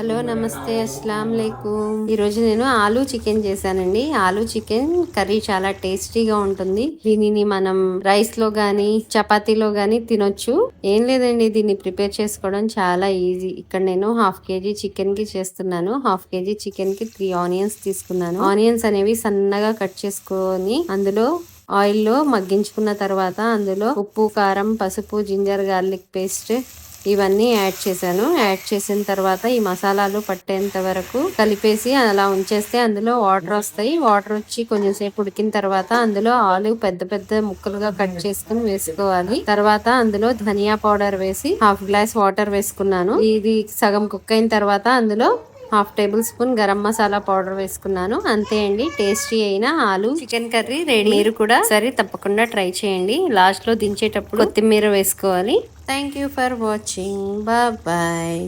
Hello నమస్తే అస్సలం వాలేకుం. ఈరోజు నేను ఆలూ చికెన్ చేశానండి. ఆలూ చికెన్ కర్రీ చాలా టేస్టీగా ఉంటుంది. దీనిని మనం రైస్ లో గానీ చపాతీలో గానీ తినొచ్చు. ఏం లేదండి, దీన్ని ప్రిపేర్ చేసుకోవడం చాలా ఈజీ. ఇక్కడ నేను 1/2 kg చికెన్ కి చేస్తున్నాను. 1/2 kg చికెన్ కి 3 ఆనియన్స్ తీసుకున్నాను. ఆనియన్స్ అనేవి సన్నగా కట్ చేసుకొని అందులో ఆయిల్ లో మగ్గించుకున్న తర్వాత అందులో ఉప్పు, కారం, పసుపు, జింజర్ గార్లిక్ పేస్ట్ ఇవన్నీ యాడ్ చేశాను. యాడ్ చేసిన తర్వాత ఈ మసాలాలు పట్టేంత వరకు కలిపేసి అలా ఉంచేస్తే అందులో వాటర్ వస్తాయి. వాటర్ వచ్చి కొంచెం సేపు ఉడికిన తర్వాత అందులో ఆలు పెద్ద పెద్ద ముక్కలుగా కట్ చేసుకుని వేసుకోవాలి. తర్వాత అందులో ధనియా పౌడర్ వేసి 1/2 గ్లాస్ వాటర్ వేసుకున్నాను. ఇది సగం కుక్ అయిన తర్వాత అందులో 1/2 table spoon garam masala powder వేసుకున్నాను. అంతే అండి, టేస్టీ అయిన ఆలు చికెన్ కర్రీ రెడీ. మీరు కూడా సరే తప్పకుండా ట్రై చేయండి. లాస్ట్ లో దించేటప్పుడు కొత్తిమీర వేసుకోవాలి. Thank you for watching. Bye.